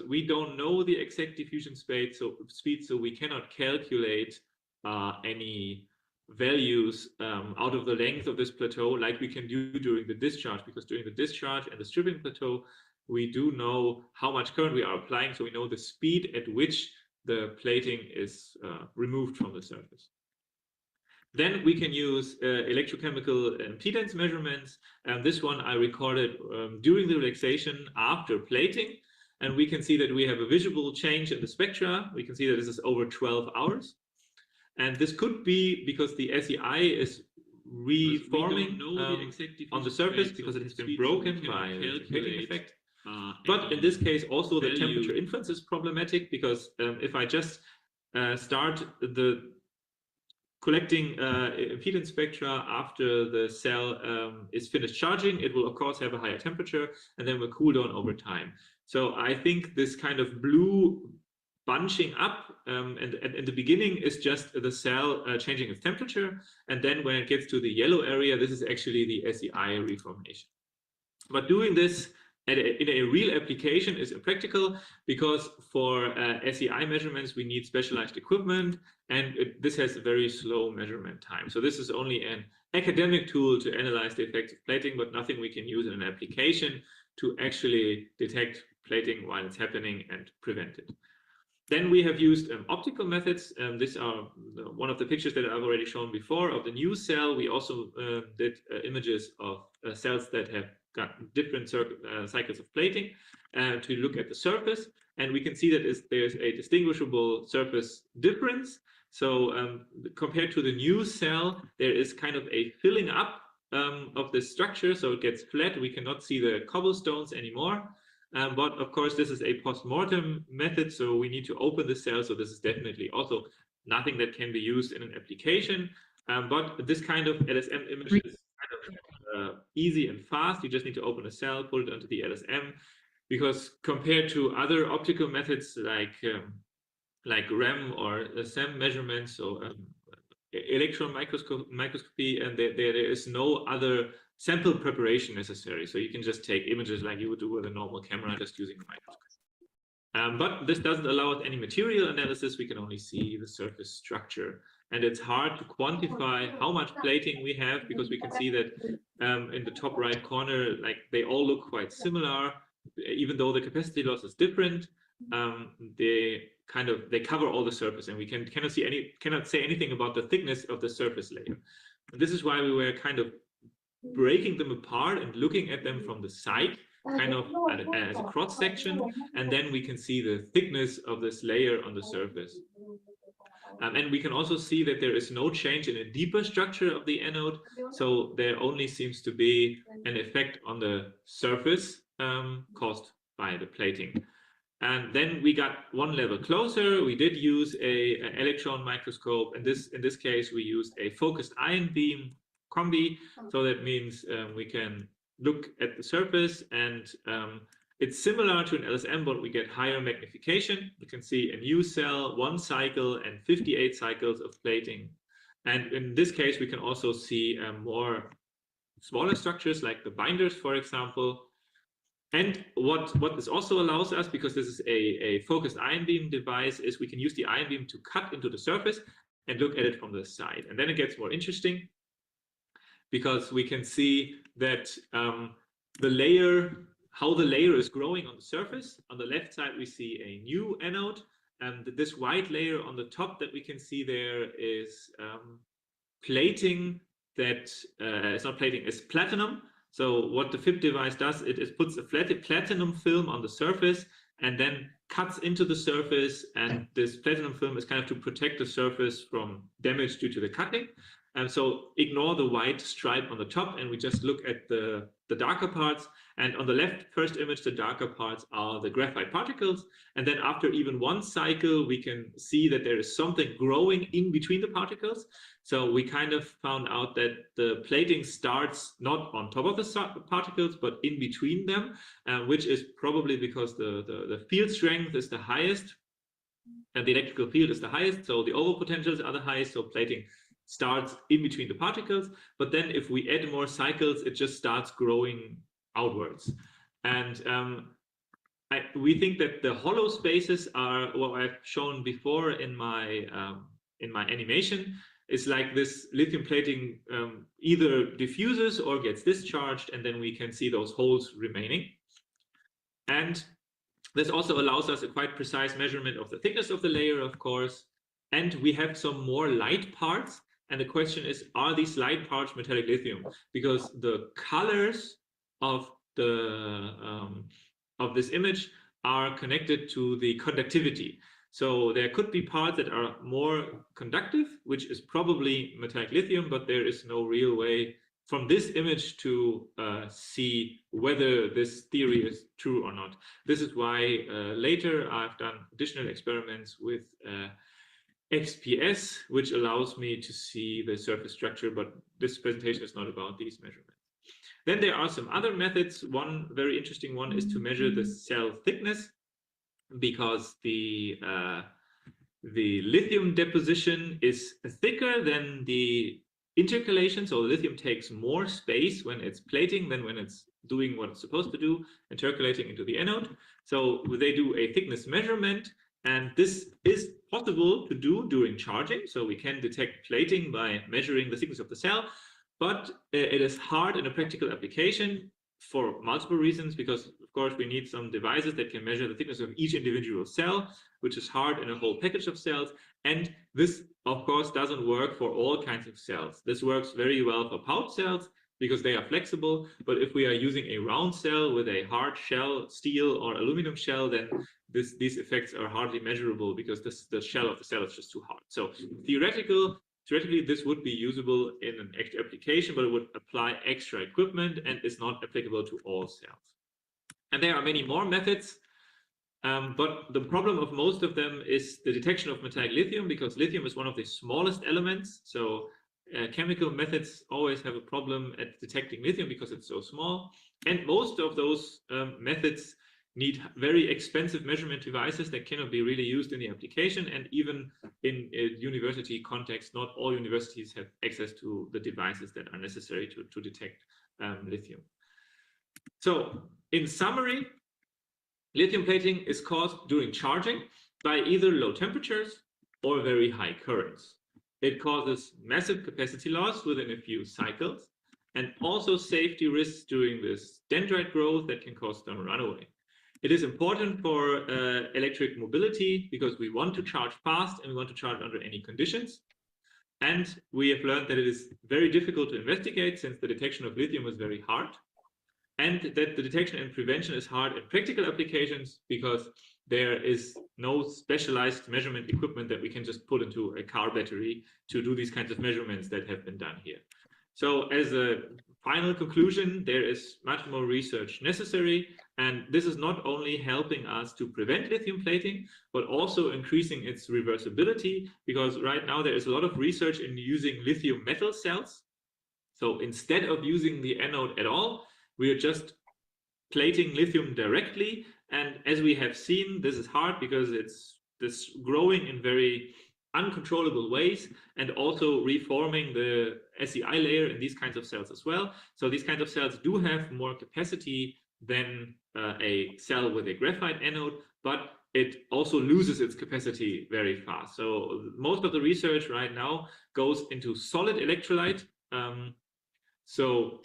we don't know the exact diffusion speed, so we cannot calculate any values out of the length of this plateau like we can do during the discharge, because during the discharge and the stripping plateau, we do know how much current we are applying, so we know the speed at which the plating is removed from the surface. Then we can use electrochemical impedance measurements, and this one I recorded during the relaxation after plating, and we can see that we have a visible change in the spectra. We can see that this is over 12 hours. And this could be because the SEI is reforming on the surface because it has been broken by the plating effect. But in this case, also the temperature inference is problematic, because if I just start the collecting impedance spectra after the cell is finished charging, it will of course have a higher temperature and then will cool down over time. So I think this kind of blue bunching up and in the beginning is just the cell changing its temperature, and then when it gets to the yellow area, this is actually the SEI reformation. But doing this in a real application is impractical, because for SEI measurements we need specialized equipment, and this has a very slow measurement time. So this is only an academic tool to analyze the effects of plating, but nothing we can use in an application to actually detect plating while it's happening and prevent it. Then we have used optical methods. These are one of the pictures that I've already shown before of the new cell. We also did images of cells that have got different cycles of plating to look at the surface. And we can see that there's a distinguishable surface difference. So compared to the new cell, there is kind of a filling up of the structure. So it gets flat. We cannot see the cobblestones anymore. But of course, this is a post-mortem method, so we need to open the cell. So this is definitely also nothing that can be used in an application. But this kind of LSM image is kind of easy and fast. You just need to open a cell, pull it onto the LSM, because compared to other optical methods like REM or SEM measurements, so electron microscopy, and there is no other sample preparation necessary. So you can just take images like you would do with a normal camera, just using a microscope. But this doesn't allow us any material analysis. We can only see the surface structure. And it's hard to quantify how much plating we have, because we can see that in the top right corner, like they all look quite similar, even though the capacity loss is different. They cover all the surface, and we cannot say anything about the thickness of the surface layer. And this is why we were kind of breaking them apart and looking at them from the side, kind of as a cross section, and then we can see the thickness of this layer on the surface. And we can also see that there is no change in a deeper structure of the anode, so there only seems to be an effect on the surface caused by the plating. And then we got one level closer. We did use an electron microscope. In this case, we used a focused ion beam combi. So that means we can look at the surface, and it's similar to an LSM, but we get higher magnification. You can see a new cell, 1 cycle, and 58 cycles of plating. And in this case, we can also see more smaller structures like the binders, for example. And what this also allows us, because this is a focused ion beam device, is we can use the ion beam to cut into the surface and look at it from the side. And then it gets more interesting, because we can see that how the layer is growing on the surface. On the left side, we see a new anode, and this white layer on the top that we can see there is plating that it's not plating, it's platinum. So what the FIP device does, it puts a platinum film on the surface and then cuts into the surface, and this platinum film is kind of to protect the surface from damage due to the cutting. And so ignore the white stripe on the top, and we just look at the darker parts. And on the left first image, the darker parts are the graphite particles. And then after even 1 cycle, we can see that there is something growing in between the particles. So we kind of found out that the plating starts not on top of the particles, but in between them, which is probably because the field strength is the highest and the electrical field is the highest. So the overall potentials are the highest. So plating starts in between the particles, but then if we add more cycles, it just starts growing outwards. And we think that the hollow spaces are what I've shown before in my animation. Is like this lithium plating either diffuses or gets discharged, and then we can see those holes remaining. And this also allows us a quite precise measurement of the thickness of the layer, of course. And we have some more light parts. And the question is, are these light parts metallic lithium? Because the colors of this image are connected to the conductivity. So there could be parts that are more conductive, which is probably metallic lithium, but there is no real way from this image to see whether this theory is true or not. This is why later I've done additional experiments with XPS, which allows me to see the surface structure, but this presentation is not about these measurements. Then there are some other methods. One very interesting one is to measure the cell thickness, because the lithium deposition is thicker than the intercalation. So lithium takes more space when it's plating than when it's doing what it's supposed to do, intercalating into the anode. So they do a thickness measurement, and this is possible to do during charging. So we can detect plating by measuring the thickness of the cell, but it is hard in a practical application for multiple reasons, because of course we need some devices that can measure the thickness of each individual cell, which is hard in a whole package of cells. And this of course doesn't work for all kinds of cells. This works very well for pouch cells because they are flexible, but if we are using a round cell with a hard shell, steel or aluminum shell, then these effects are hardly measurable because the shell of the cell is just too hard. So theoretically, this would be usable in an actual application, but it would apply extra equipment and is not applicable to all cells. And there are many more methods, but the problem of most of them is the detection of metallic lithium, because lithium is one of the smallest elements. So chemical methods always have a problem at detecting lithium because it's so small. And most of those methods need very expensive measurement devices that cannot be really used in the application. And even in a university context, not all universities have access to the devices that are necessary to detect lithium. So in summary, lithium plating is caused during charging by either low temperatures or very high currents. It causes massive capacity loss within a few cycles, and also safety risks during this dendrite growth that can cause thermal runaway. It is important for electric mobility because we want to charge fast and we want to charge under any conditions. And we have learned that it is very difficult to investigate since the detection of lithium is very hard, and that the detection and prevention is hard in practical applications because there is no specialized measurement equipment that we can just put into a car battery to do these kinds of measurements that have been done here. So as a final conclusion, there is much more research necessary, and this is not only helping us to prevent lithium plating, but also increasing its reversibility, because right now there is a lot of research in using lithium metal cells. So instead of using the anode at all, we are just plating lithium directly. And as we have seen, this is hard because it's this growing in very uncontrollable ways, and also reforming the SEI layer in these kinds of cells as well. So these kinds of cells do have more capacity than a cell with a graphite anode, but it also loses its capacity very fast. So most of the research right now goes into solid electrolyte. So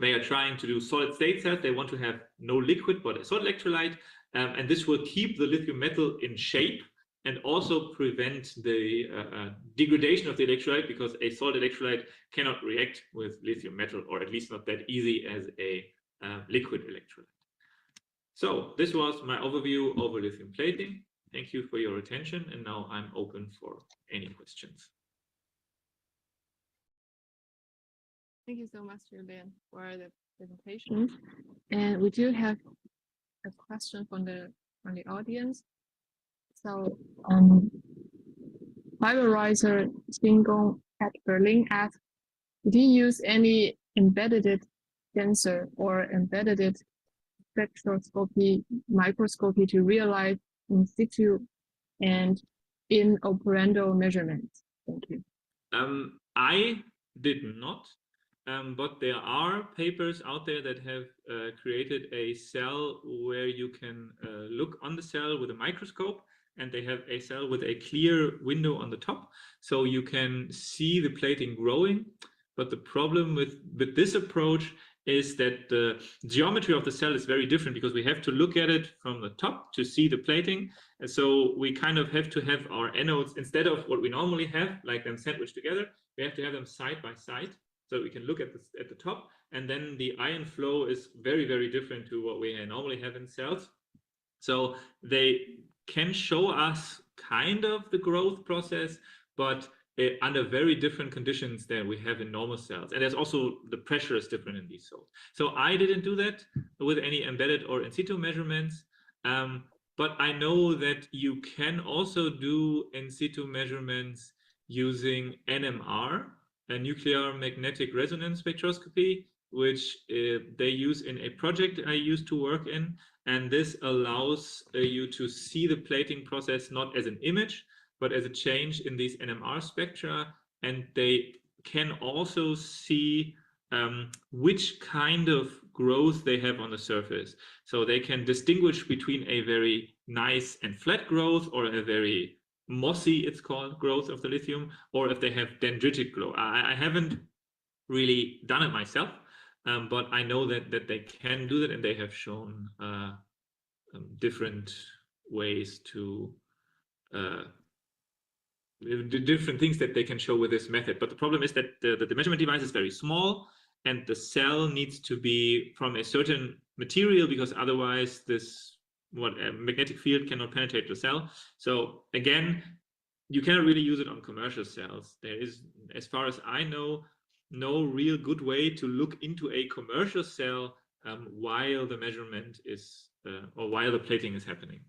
they are trying to do solid state cells. They want to have no liquid, but a solid electrolyte. And this will keep the lithium metal in shape and also prevent the degradation of the electrolyte, because a solid electrolyte cannot react with lithium metal, or at least not that easy as a liquid electrolyte. So this was my overview over lithium plating. Thank you for your attention, and now I'm open for any questions. Thank you so much, Julian, for the presentation. And we do have a question from the audience. So, Fiberriser Xingong at Berlin asked, did you use any embedded sensor or embedded spectroscopy microscopy to realize in situ and in operando measurements? Thank you. I did not. but there are papers out there that have created a cell where you can look on the cell with a microscope, and they have a cell with a clear window on the top, so you can see the plating growing. But the problem with this approach is that the geometry of the cell is very different, because we have to look at it from the top to see the plating. And so we kind of have to have our anodes, instead of what we normally have, like them sandwiched together, we have to have them side by side, so we can look at the top. And then the ion flow is very, very different to what we normally have in cells. So they can show us kind of the growth process, but under very different conditions than we have in normal cells. And there's also, the pressure is different in these cells. So I didn't do that with any embedded or in situ measurements. But I know that you can also do in situ measurements using NMR, a nuclear magnetic resonance spectroscopy, which they use in a project I used to work in. And this allows you to see the plating process not as an image, but as a change in these NMR spectra. And they can also see which kind of growth they have on the surface. So they can distinguish between a very nice and flat growth, or a very mossy, it's called, growth of the lithium, or if they have dendritic growth. I haven't really done it myself, but I know that they can do that, and they have shown different ways to the different things that they can show with this method. But the problem is that the measurement device is very small, and the cell needs to be from a certain material, because otherwise this magnetic field cannot penetrate the cell. So again, you cannot really use it on commercial cells. There is, as far as I know, no real good way to look into a commercial cell while the measurement is or while the plating is happening.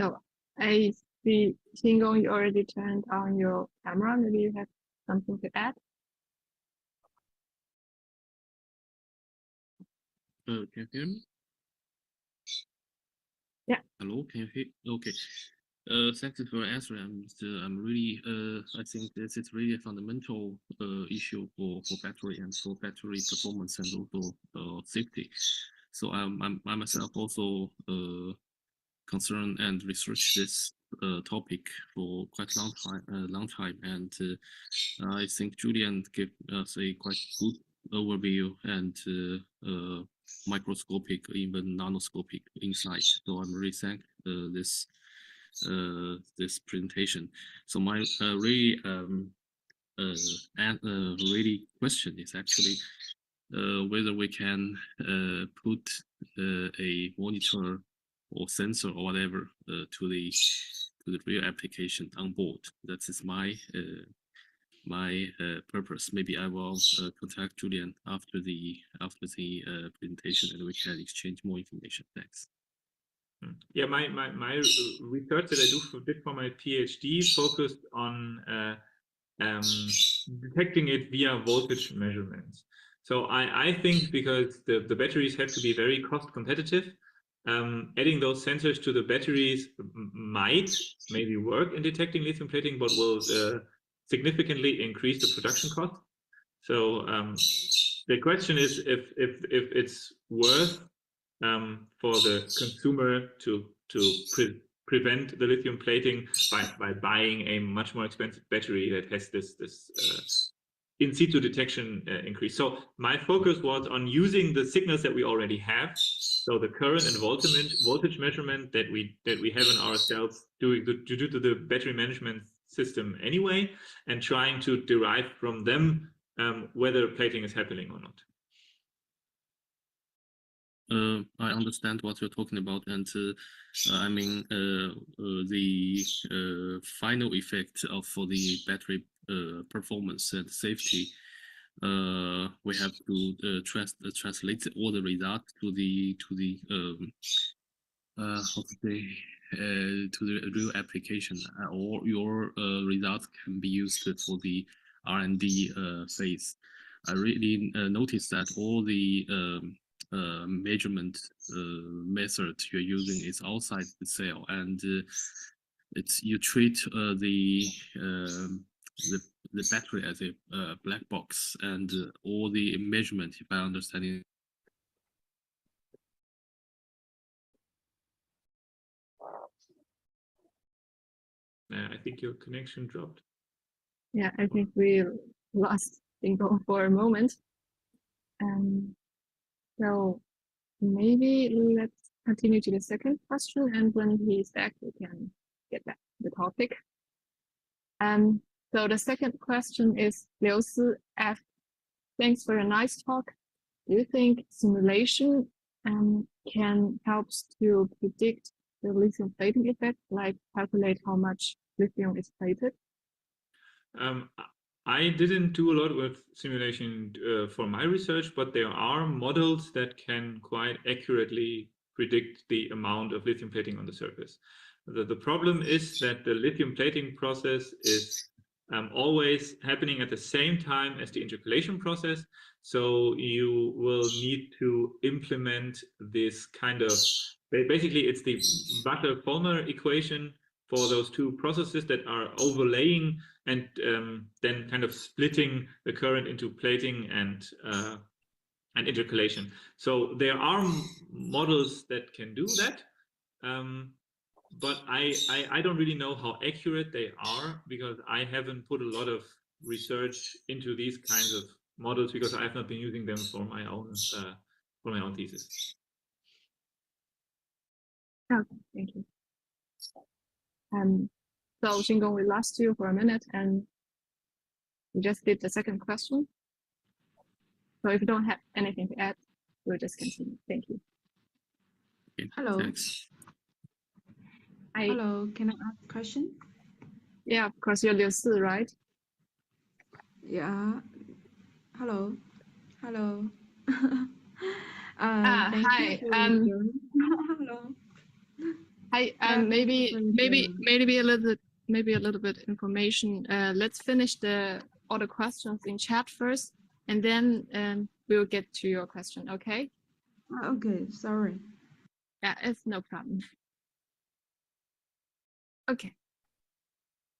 So I see, Xingong, you already turned on your camera. Maybe you have something to add? Can you hear me? Yeah. Hello, can you hear? Okay. Thank you for answering. I'm really, I think this is really a fundamental issue for battery and for battery performance and also safety. So I myself also concerned and researched this topic for quite a long time, and I think Julian gave us a quite good overview and microscopic, even nanoscopic insight. So I'm really thank this presentation. So my really question is actually whether we can put a monitor or sensor or whatever to the real application on board. That is my purpose. Maybe I will contact Julian after the presentation, and we can exchange more information. Thanks. Yeah, my research that I did for my PhD focused on detecting it via voltage measurements. So I think, because the batteries have to be very cost competitive, adding those sensors to the batteries might maybe work in detecting lithium plating, but will significantly increase the production cost. So the question is if it's worth for the consumer to prevent the lithium plating by buying a much more expensive battery that has this in situ detection increase. So my focus was on using the signals that we already have, so the current and voltage measurement that we have in our cells due to the battery management system anyway, and trying to derive from them whether plating is happening or not. I understand what you're talking about, and I mean the final effect for the battery performance and safety. We have to translate all the results to the real application, or your results can be used for the R&D phase. I really noticed that all the measurement method you're using is outside the cell, and it's you treat the battery as a black box, and all the measurement, if I understand it. I think your connection dropped. Yeah, I think we lost Bingo for a moment. So maybe let's continue to the second question, and when he's back, we can get back to the topic. So the second question is Liu Si F. Thanks for a nice talk. Do you think simulation can help to predict the lithium plating effect, like calculate how much lithium is plated? I didn't do a lot with simulation for my research, but there are models that can quite accurately predict the amount of lithium plating on the surface. The problem is that the lithium plating process is always happening at the same time as the intercalation process. So you will need to implement this kind of, basically it's the Butler-Fulmer equation for those two processes that are overlaying and then kind of splitting the current into plating and intercalation. So there are models that can do that, but I don't really know how accurate they are, because I haven't put a lot of research into these kinds of models, because I have not been using them for my own thesis. Okay, thank you. So Xingong, we lost you for a minute, and we just did the second question. So if you don't have anything to add, we'll just continue. Thank you. Okay, Hello. thanks. Hi. Hello, can I ask a question? Yeah, of course, you're Liu Si, right? Yeah. Hello. Hello. Hi. Thank you for your hello. Hi. Yeah, Maybe thank you a little bit information. Let's finish all the questions in chat first, and then we'll get to your question. Okay? Okay, sorry. Yeah, it's no problem. Okay.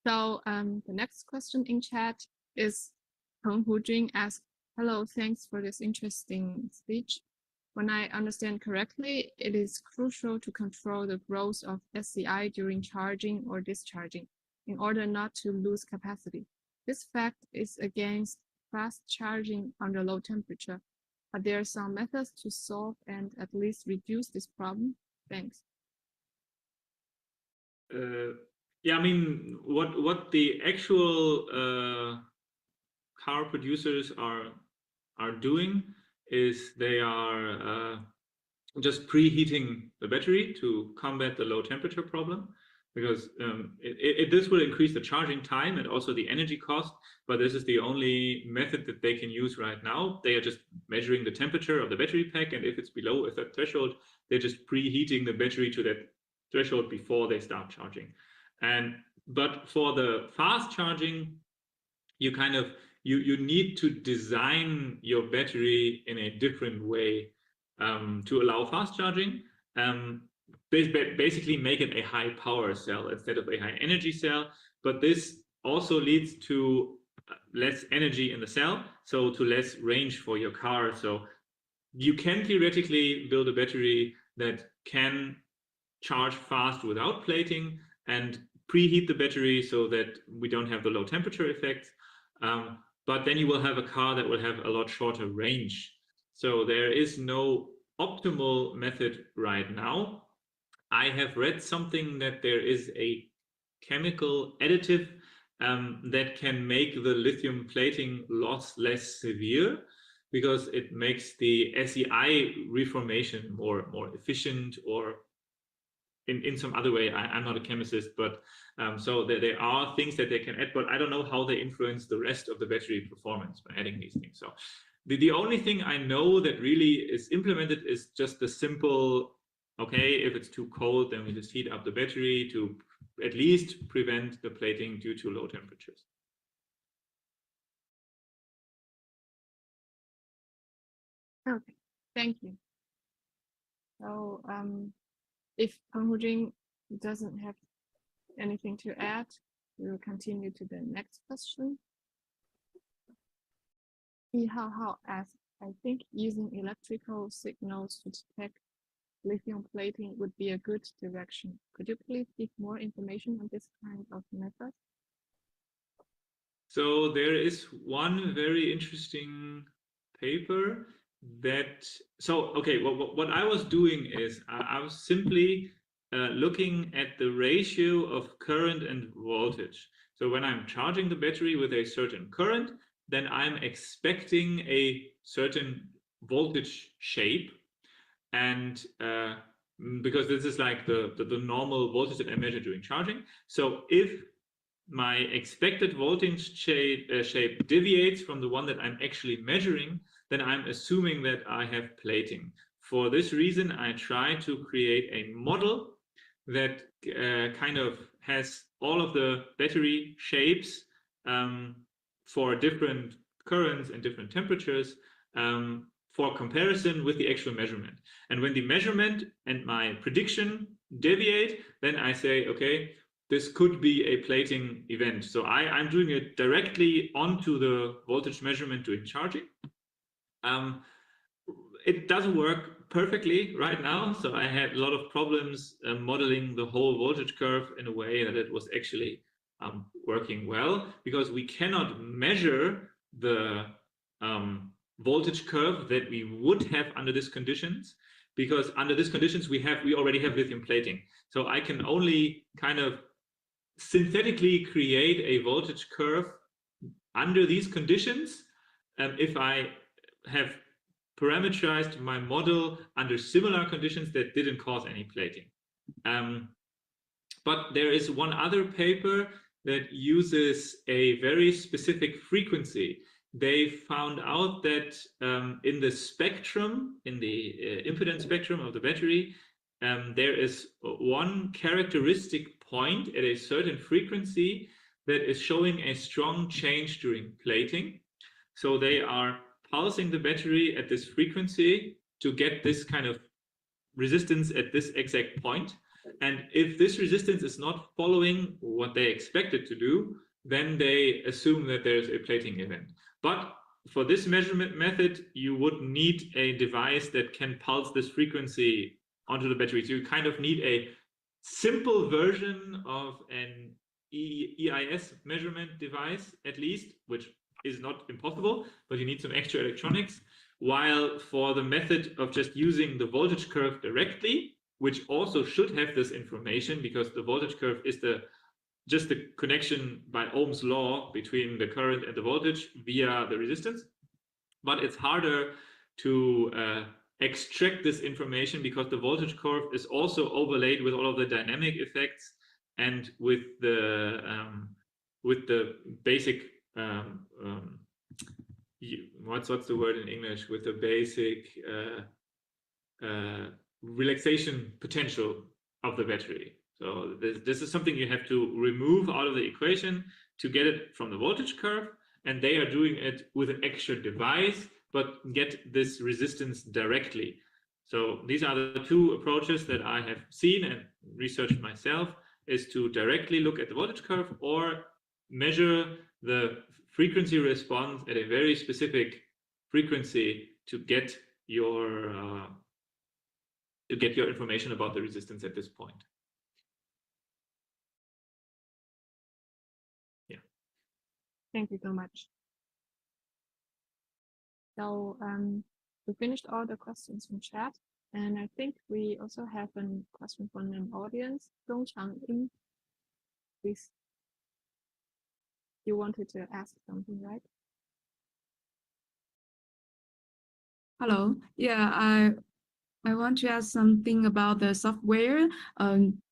So the next question in chat is Peng Hujing asks, hello, thanks for this interesting speech. When I understand correctly, it is crucial to control the growth of SCI during charging or discharging in order not to lose capacity. This fact is against fast charging under low temperature, but there are some methods to solve and at least reduce this problem. Thanks. Yeah, I mean, what the actual car producers are doing is they are just preheating the battery to combat the low temperature problem, because this will increase the charging time and also the energy cost, but this is the only method that they can use right now. They are just measuring the temperature of the battery pack, and if it's below a certain threshold, they're just preheating the battery to that threshold before they start charging. But for the fast charging, you kind of you need to design your battery in a different way to allow fast charging. Basically make it a high power cell instead of a high energy cell, but this also leads to less energy in the cell, so to less range for your car. So you can theoretically build a battery that can charge fast without plating and preheat the battery so that we don't have the low temperature effects. But then you will have a car that will have a lot shorter range. So there is no optimal method right now. I have read something that there is a chemical additive that can make the lithium plating loss less severe, because it makes the SEI reformation more efficient, or in some other way. I'm not a chemist, but so there are things that they can add, but I don't know how they influence the rest of the battery performance by adding these things. So the only thing I know that really is implemented is just the simple, okay, if it's too cold, then we just heat up the battery to at least prevent the plating due to low temperatures. Okay, thank you. So if Peng Hujing doesn't have anything to add, we will continue to the next question. Hao asks, I think using electrical signals to detect lithium plating would be a good direction. Could you please give more information on this kind of method? So there is one very interesting paper that, okay, what I was doing is I was simply looking at the ratio of current and voltage. So when I'm charging the battery with a certain current, then I'm expecting a certain voltage shape. And because this is like the normal voltage that I measure during charging. So if my expected voltage shape deviates from the one that I'm actually measuring, then I'm assuming that I have plating. For this reason, I try to create a model that kind of has all of the battery shapes for different currents and different temperatures for comparison with the actual measurement. And when the measurement and my prediction deviate, then I say, okay, this could be a plating event. So I'm doing it directly onto the voltage measurement during charging. It doesn't work perfectly right now. So I had a lot of problems modeling the whole voltage curve in a way that it was actually working well, because we cannot measure the voltage curve that we would have under these conditions, because under these conditions we already have lithium plating. So I can only kind of synthetically create a voltage curve under these conditions if I have parameterized my model under similar conditions that didn't cause any plating. But there is one other paper that uses a very specific frequency. They found out that in the spectrum, in the impedance spectrum of the battery, there is one characteristic point at a certain frequency that is showing a strong change during plating. So they are pulsing the battery at this frequency to get this kind of resistance at this exact point. And if this resistance is not following what they expect it to do, then they assume that there's a plating event. But for this measurement method, you would need a device that can pulse this frequency onto the battery. So you kind of need a simple version of an EIS measurement device, at least, which is not impossible, but you need some extra electronics. While for the method of just using the voltage curve directly, which also should have this information, because the voltage curve is just the connection by Ohm's law between the current and the voltage via the resistance. But it's harder to extract this information because the voltage curve is also overlaid with all of the dynamic effects and with the basic what's the word in English, with the basic relaxation potential of the battery. So this is something you have to remove out of the equation to get it from the voltage curve, and they are doing it with an extra device, but get this resistance directly. So these are the two approaches that I have seen and researched myself, is to directly look at the voltage curve or measure the frequency response at a very specific frequency to get your information about the resistance at this point. Yeah. Thank you so much. So we finished all the questions from chat, and I think we also have a question from an audience. Dong Changying, please. You wanted to ask something, right? Hello. Yeah, I want to ask something about the software.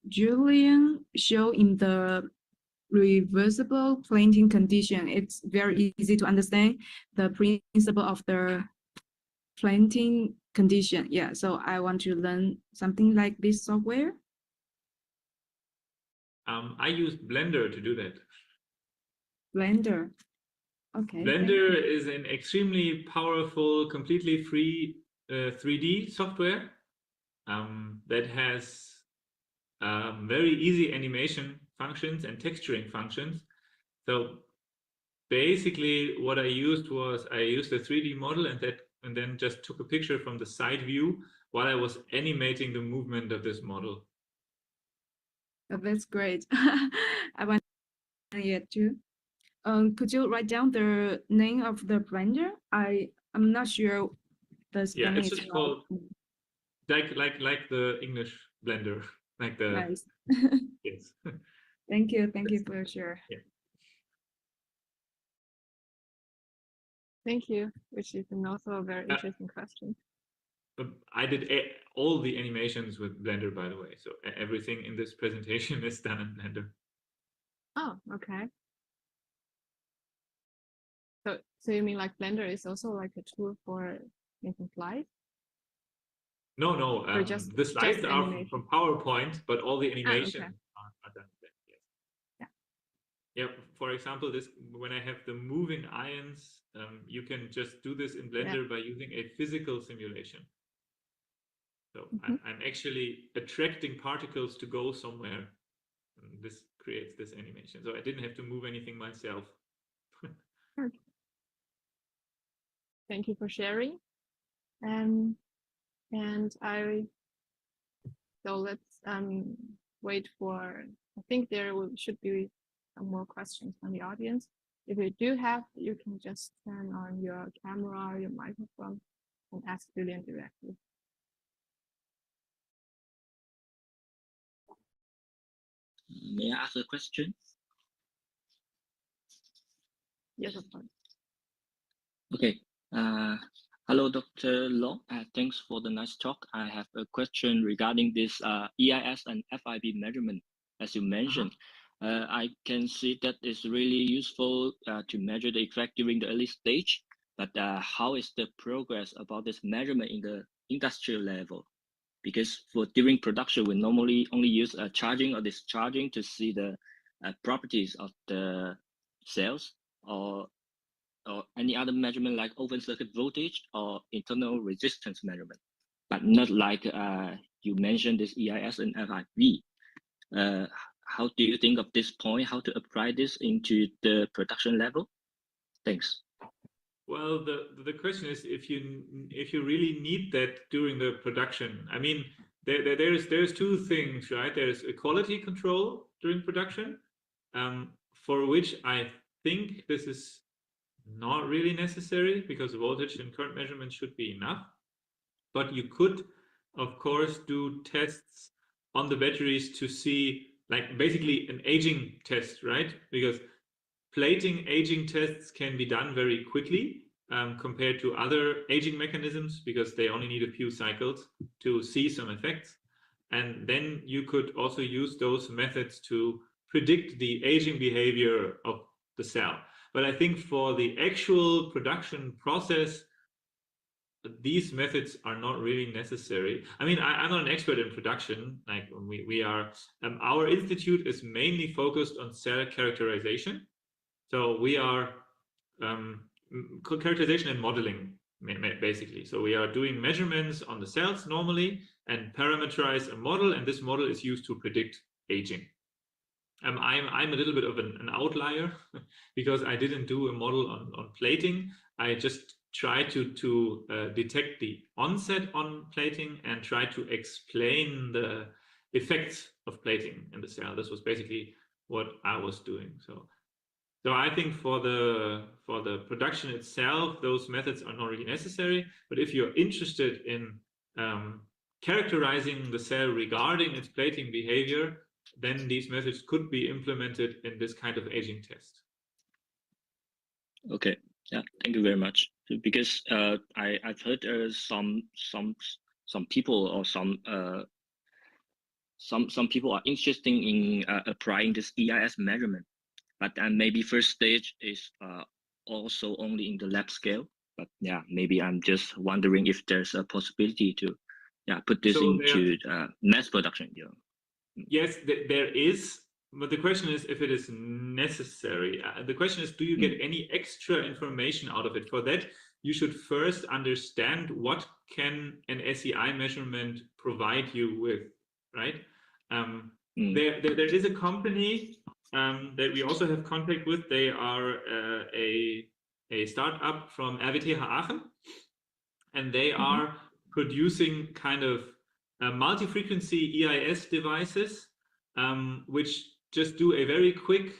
Julian showed in the reversible plating condition. It's very easy to understand the principle of the plating condition. Yeah, so I want to learn something like this software. I use Blender to do that. Blender. Okay. Blender is an extremely powerful, completely free 3D software that has very easy animation functions and texturing functions. So basically what I used was I used a 3D model and then just took a picture from the side view while I was animating the movement of this model. Oh, that's great. I want it too. Could you write down the name of the blender? I'm not sure the spelling. Yeah, it's is just well. called like the English blender, like the Nice. yes. Thank you for sure. Yeah. Thank you, which is also a very interesting question. I did all the animations with Blender, by the way. So everything in this presentation is done in Blender. Oh, okay. So you mean like Blender is also like a tool for making slides? No, Or just the slides are animation? from PowerPoint, but all the animations okay. are done in Blender. Yes. Yeah. Yeah. For example, this when I have the moving ions, you can just do this in Blender by using a physical simulation. So I'm actually attracting particles to go somewhere. And this creates this animation. So I didn't have to move anything myself. Okay. Thank you for sharing. And so let's wait for, I think there should be some more questions from the audience. If you do have, you can just turn on your camera or your microphone and ask Julian directly. May I ask a question? Yes, of course. Okay. Hello, Dr. Long. Thanks for the nice talk. I have a question regarding this EIS and FIB measurement, as you mentioned. I can see that it's really useful to measure the effect during the early stage, but how is the progress about this measurement in the industrial level? Because for during production, we normally only use charging or discharging to see the properties of the cells, or any other measurement like open circuit voltage or internal resistance measurement, but not like you mentioned this EIS and FIB. How do you think of this point? How to apply this into the production level? Thanks. Well, the question is if you really need that during the production. I mean, there's two things, right? There's a quality control during production, for which I think this is not really necessary because voltage and current measurement should be enough. But you could, of course, do tests on the batteries to see, like basically an aging test, right? Because plating aging tests can be done very quickly compared to other aging mechanisms because they only need a few cycles to see some effects. And then you could also use those methods to predict the aging behavior of the cell. But I think for the actual production process, these methods are not really necessary. I mean, I'm not an expert in production. Like we are, our institute is mainly focused on cell characterization. So we are characterization and modeling, basically. So we are doing measurements on the cells normally and parameterize a model, and this model is used to predict aging. I'm a little bit of an outlier because I didn't do a model on plating. I just try to detect the onset on plating and try to explain the effects of plating in the cell. This was basically what I was doing. So I think for the production itself, those methods are not really necessary. But if you're interested in characterizing the cell regarding its plating behavior, then these methods could be implemented in this kind of aging test. Okay, yeah, thank you very much. Because I've heard some people or some people are interested in applying this EIS measurement, but maybe first stage is also only in the lab scale. But yeah, maybe I'm just wondering if there's a possibility to put this into mass production. Yeah. Yes, there is, but the question is if it is necessary. The question is, do you get any extra information out of it? For that, you should first understand what can an SEI measurement provide you with, right? There is a company that we also have contact with. They are a startup from RWTH Aachen, and they are producing kind of multi-frequency EIS devices, which just do a very quick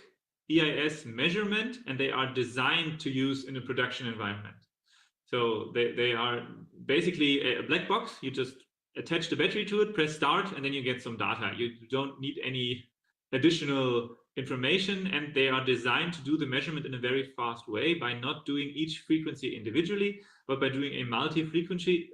EIS measurement, and they are designed to use in a production environment. So they are basically a black box. You just attach the battery to it, press start, and then you get some data. You don't need any additional information, and they are designed to do the measurement in a very fast way by not doing each frequency individually, but by doing a multi-frequency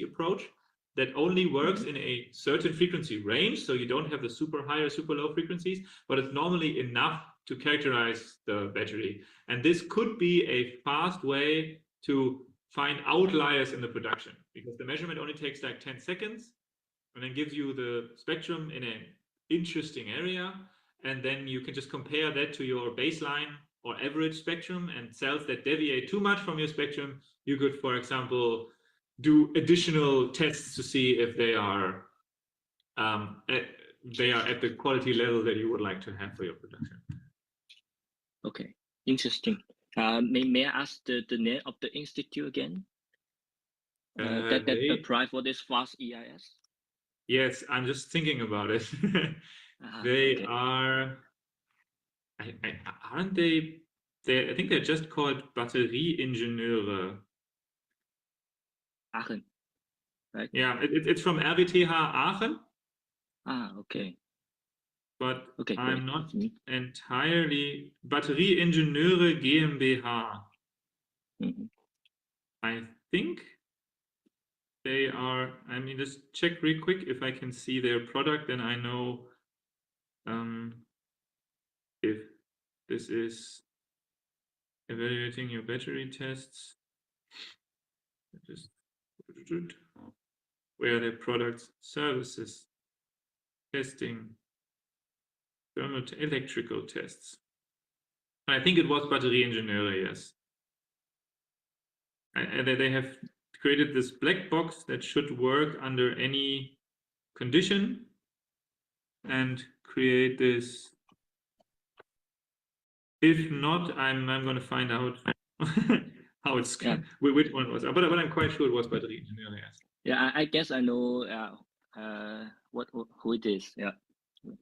approach that only works in a certain frequency range. So you don't have the super high or super low frequencies, but it's normally enough to characterize the battery. And this could be a fast way to find outliers in the production, because the measurement only takes like 10 seconds and then gives you the spectrum in an interesting area. And then you can just compare that to your baseline or average spectrum, and cells that deviate too much from your spectrum, you could, for example, do additional tests to see if they are at the quality level that you would like to have for your production. Okay, interesting. May I ask the name of the institute again? That apply for this fast EIS? Yes, I'm just thinking about it. They are, aren't they? I think they're just called Batterieingenieure. Aachen, right? Yeah, it's from RWTH Aachen. Okay. But okay, I'm not entirely. Batterieingenieure GmbH. I think they are. I mean, just check real quick if I can see their product, then I know if this is evaluating your battery tests. Just where are their products, services, testing, thermal electrical tests. I think it was Batterieingenieure, yes. And they have created this black box that should work under any condition and create this. If not, I'm going to find out how it's which one was, but I'm quite sure it was Batterieingenieure, yes. Yeah, I guess I know who it is. Yeah.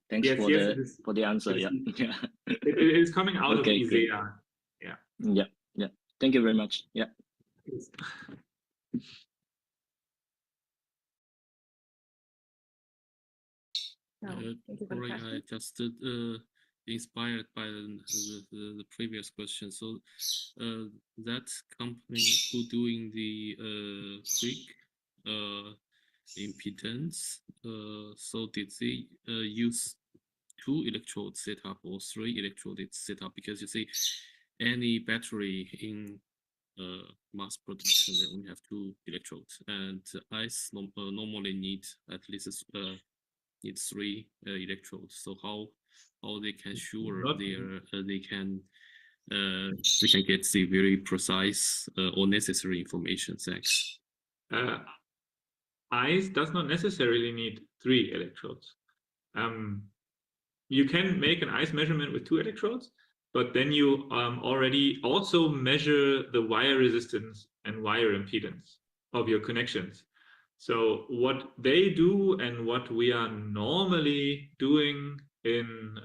Thanks for the answer. Yeah. It is coming out of ISEA. Yeah. Thank you very much. Yeah. Sorry, I just inspired by the previous question. So that company who doing the quick impedance, so did they use 2 electrode setup or 3 electrode setup? Because you see, any battery in mass production, they only have 2 electrodes, and Eis normally need at least 3 electrodes. So how they can sure they can get the very precise or necessary information? Thanks. Eis does not necessarily need 3 electrodes. You can make an Eis measurement with 2 electrodes, but then you already also measure the wire resistance and wire impedance of your connections. So what they do and what we are normally doing in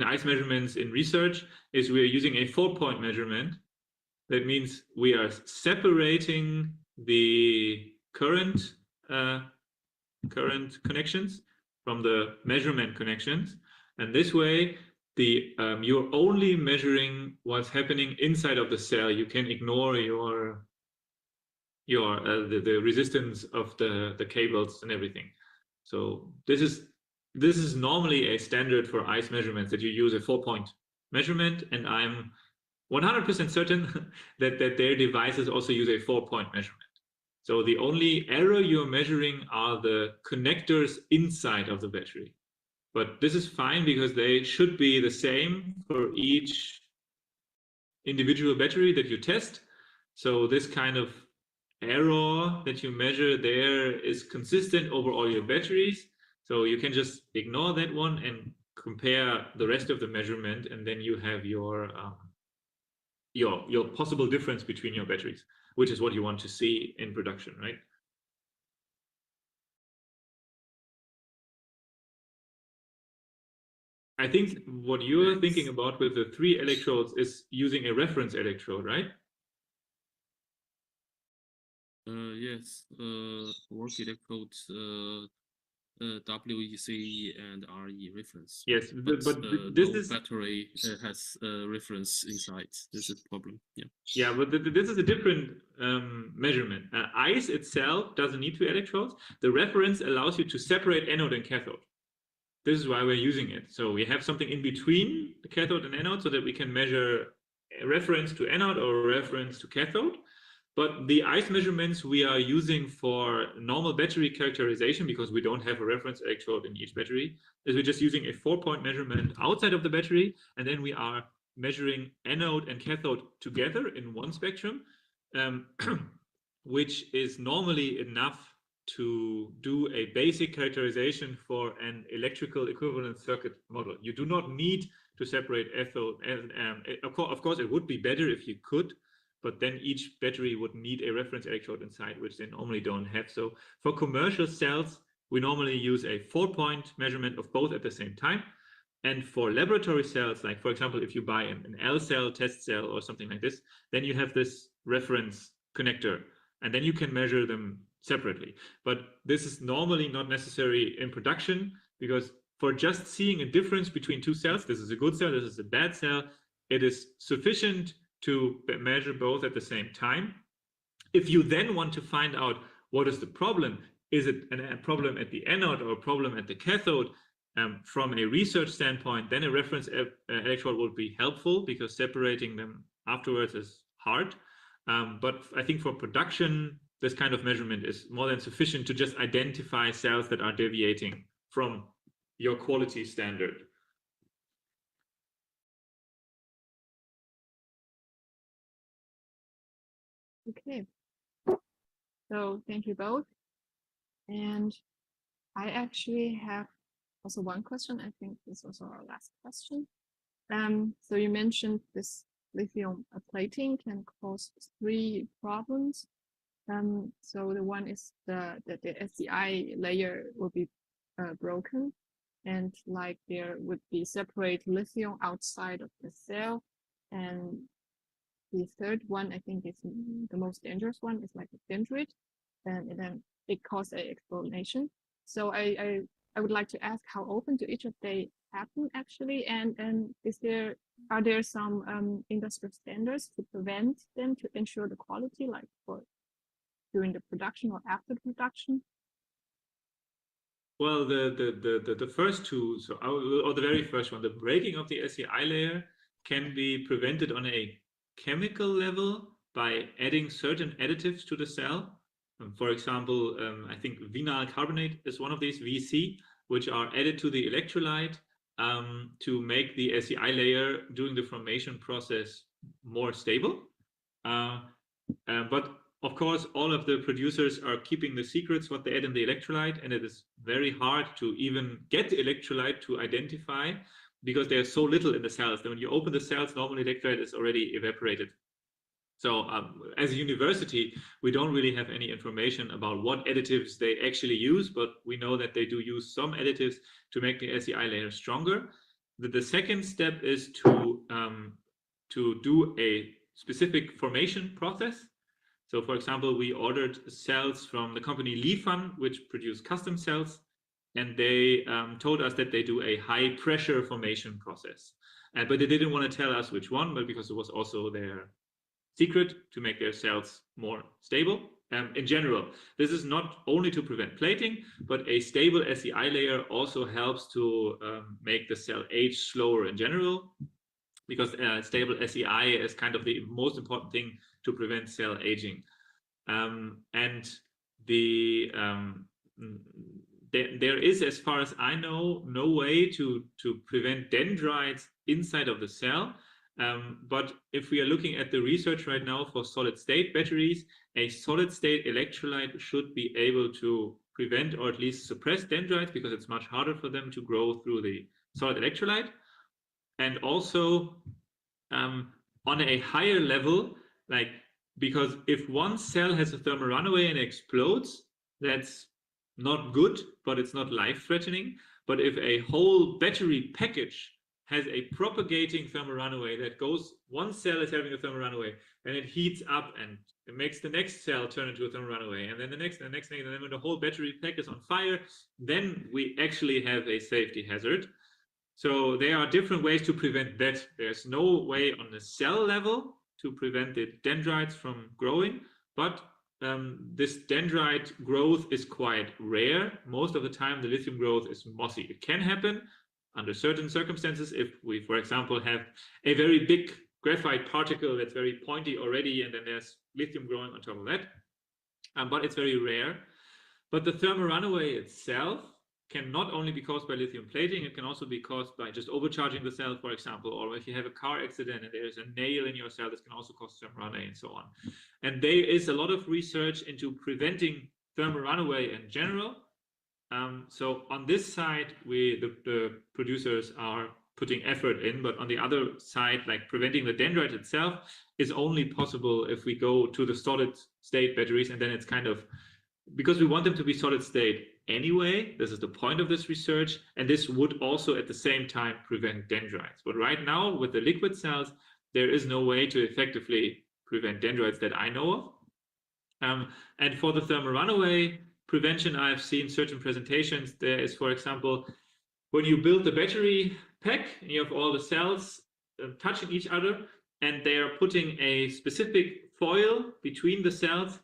Eis measurements in research is we are using a 4-point measurement. That means we are separating the current connections from the measurement connections, and this way you're only measuring what's happening inside of the cell. You can ignore the resistance of the cables and everything. So this is normally a standard for Eis measurements, that you use a 4-point measurement, and I'm 100% certain that their devices also use a 4-point measurement. So the only error you're measuring are the connectors inside of the battery. But this is fine because they should be the same for each individual battery that you test. So this kind of error that you measure there is consistent over all your batteries. So you can just ignore that one and compare the rest of the measurement, and then you have your possible difference between your batteries, which is what you want to see in production, right? I think what you're thinking about with the 3 electrodes is using a reference electrode, right? Yes, work electrodes, WEC and RE reference. Yes, but this is battery has reference inside. This is the problem. Yeah. Yeah, but this is a different measurement. Eis itself doesn't need 2 electrodes. The reference allows you to separate anode and cathode. This is why we're using it. So we have something in between the cathode and anode so that we can measure a reference to anode or a reference to cathode. But the Eis measurements we are using for normal battery characterization, because we don't have a reference electrode in each battery, is we're just using a 4-point measurement outside of the battery, and then we are measuring anode and cathode together in one spectrum, which is normally enough to do a basic characterization for an electrical equivalent circuit model. You do not need to separate anode, and of course it would be better if you could, but then each battery would need a reference electrode inside, which they normally don't have. So for commercial cells, we normally use a 4-point measurement of both at the same time. And for laboratory cells, like for example, if you buy an L cell, test cell, or something like this, then you have this reference connector, and then you can measure them separately. But this is normally not necessary in production, because for just seeing a difference between 2 cells, this is a good cell, this is a bad cell, it is sufficient to measure both at the same time. If you then want to find out what is the problem, is it a problem at the anode or a problem at the cathode, from a research standpoint, then a reference electrode would be helpful, because separating them afterwards is hard. But I think for production, this kind of measurement is more than sufficient to just identify cells that are deviating from your quality standard. Okay, so thank you both. And I actually have also one question. I think this is also our last question. So you mentioned this lithium plating can cause 3 problems. So the one is the SEI layer will be broken, and like there would be separate lithium outside of the cell. And the third one, I think, is the most dangerous one, is like a dendrite, and then it causes an explosion. So I would like to ask, how often do each of they happen actually, and are there some industrial standards to prevent them, to ensure the quality, like for during the production or after the production? Well, the first 2, so or the very first one, the breaking of the SEI layer can be prevented on a chemical level by adding certain additives to the cell. For example, I think vinyl carbonate is one of these, VC, which are added to the electrolyte to make the SEI layer during the formation process more stable. But of course, all of the producers are keeping the secrets what they add in the electrolyte, and it is very hard to even get the electrolyte to identify, because there's so little in the cells. Then when you open the cells, normally electrolyte is already evaporated. So as a university, we don't really have any information about what additives they actually use, but we know that they do use some additives to make the SEI layer stronger. The second step is to do a specific formation process. So for example, we ordered cells from the company Lifan, which produce custom cells, and they told us that they do a high pressure formation process. But they didn't want to tell us which one, but because it was also their secret to make their cells more stable. In general, this is not only to prevent plating, but a stable SEI layer also helps to make the cell age slower in general, because stable SEI is kind of the most important thing to prevent cell aging. And there is, as far as I know, no way to prevent dendrites inside of the cell. But if we are looking at the research right now for solid state batteries, a solid state electrolyte should be able to prevent or at least suppress dendrites because it's much harder for them to grow through the solid electrolyte. And also on a higher level, like, because if one cell has a thermal runaway and explodes, that's not good, but it's not life-threatening. But if a whole battery package has a propagating thermal runaway that goes, one cell is having a thermal runaway, and it heats up and it makes the next cell turn into a thermal runaway, and then the next, and then when the whole battery pack is on fire, then we actually have a safety hazard. So there are different ways to prevent that. There's no way on the cell level to prevent the dendrites from growing, but this dendrite growth is quite rare. Most of the time, the lithium growth is mossy. It can happen under certain circumstances if we, for example, have a very big graphite particle that's very pointy already, and then there's lithium growing on top of that. But it's very rare. But the thermal runaway itself can not only be caused by lithium plating, it can also be caused by just overcharging the cell, for example, or if you have a car accident and there's a nail in your cell, this can also cause thermal runaway and so on. And there is a lot of research into preventing thermal runaway in general. So on this side, the producers are putting effort in, but on the other side, like preventing the dendrite itself is only possible if we go to the solid state batteries, and then it's kind of, because we want them to be solid state anyway, this is the point of this research, and this would also at the same time prevent dendrites. But right now with the liquid cells, there is no way to effectively prevent dendrites that I know of. And for the thermal runaway prevention, I've seen certain presentations. There is, for example, when you build the battery pack, you have all the cells touching each other, and they are putting a specific foil between the cells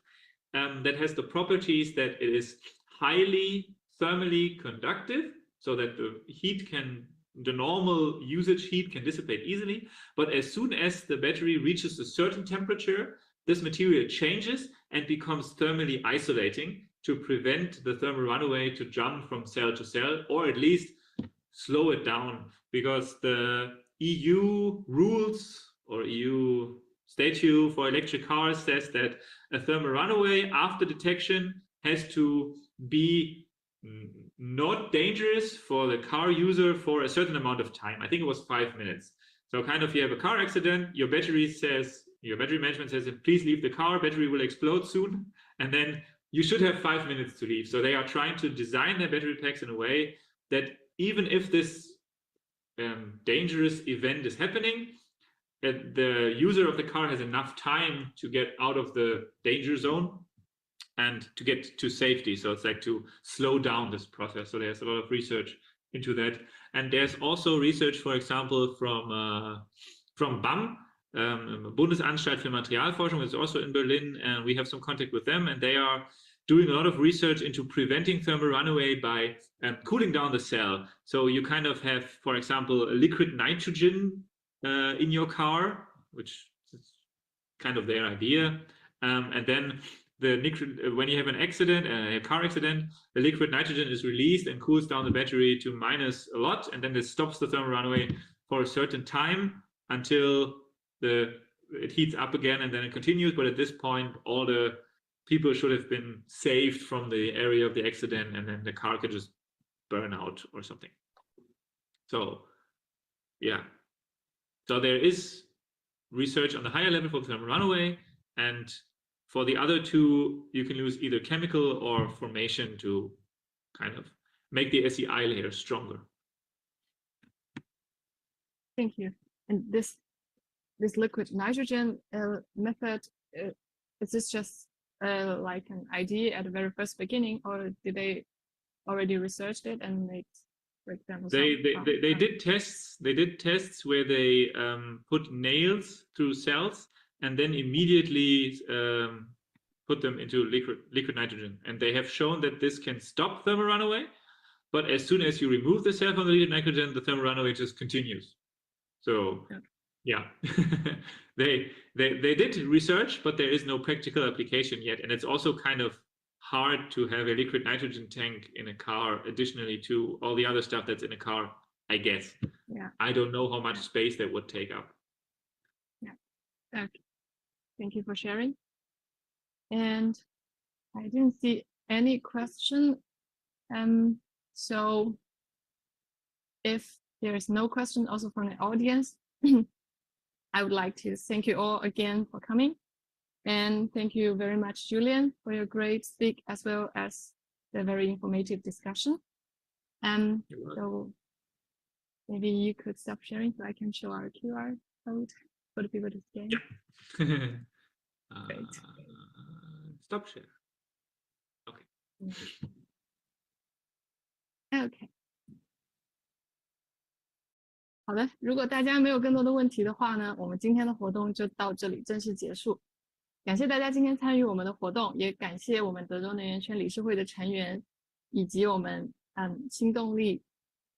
that has the properties that it is highly thermally conductive, so that the normal usage heat can dissipate easily. But as soon as the battery reaches a certain temperature, this material changes and becomes thermally isolating to prevent the thermal runaway to jump from cell to cell, or at least slow it down, because the EU rules or EU statute for electric cars says that a thermal runaway after detection has to be not dangerous for the car user for a certain amount of time. I think it was 5 minutes. So kind of, you have a car accident, your battery management says, please leave the car, battery will explode soon, and then you should have 5 minutes to leave. So they are trying to design their battery packs in a way that even if this dangerous event is happening, that the user of the car has enough time to get out of the danger zone and to get to safety. So it's like to slow down this process. So there's a lot of research into that. And there's also research, for example, from BAM, Bundesanstalt für Materialforschung, is also in Berlin, and we have some contact with them, and they are doing a lot of research into preventing thermal runaway by cooling down the cell. So you kind of have, for example, a liquid nitrogen in your car, which is kind of their idea. And then when you have an accident, a car accident, the liquid nitrogen is released and cools down the battery to minus a lot, and then it stops the thermal runaway for a certain time until it heats up again, and then it continues. But at this point, all the people should have been saved from the area of the accident, and then the car could just burn out or something. So yeah, so there is research on the higher level for thermal runaway, and for the other two, you can use either chemical or formation to kind of make the SEI layer stronger. Thank you. And this liquid nitrogen method, is this just like an idea at the very first beginning, or did they already researched it and made, for example, they did tests. They did tests where they put nails through cells and then immediately put them into liquid nitrogen, and they have shown that this can stop thermal runaway. But as soon as you remove the cell from the liquid nitrogen, the thermal runaway just continues. So yeah, they did research, but there is no practical application yet, and it's also kind of hard to have a liquid nitrogen tank in a car additionally to all the other stuff that's in a car, I guess. Yeah, I don't know how much space that would take up. Yeah, okay. Thank you for sharing. And I didn't see any question. So if there is no question also from the audience, I would like to thank you all again for coming. And thank you very much, Julian, for your great speak as well as the very informative discussion. So maybe you could stop sharing so I can show our QR code for the people to scan. Yeah. Stop share. Okay. OK。好的，如果大家没有更多的问题的话呢，我们今天的活动就到这里正式结束。感谢大家今天参与我们的活动，也感谢我们德州能源圈理事会的成员，以及我们新动力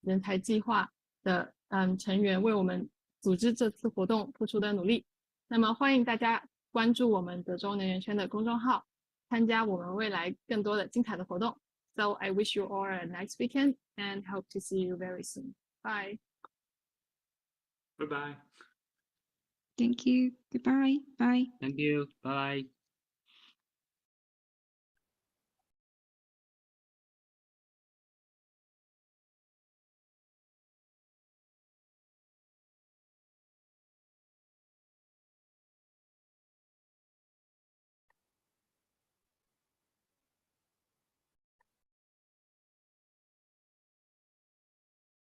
人才计划的成员为我们组织这次活动付出的努力。那么欢迎大家关注我们德州能源圈的公众号，参加我们未来更多的精彩的活动。So I wish you all a nice weekend and hope to see you very soon. Bye. Bye-bye. Thank you. Goodbye. Bye. Thank you. Bye.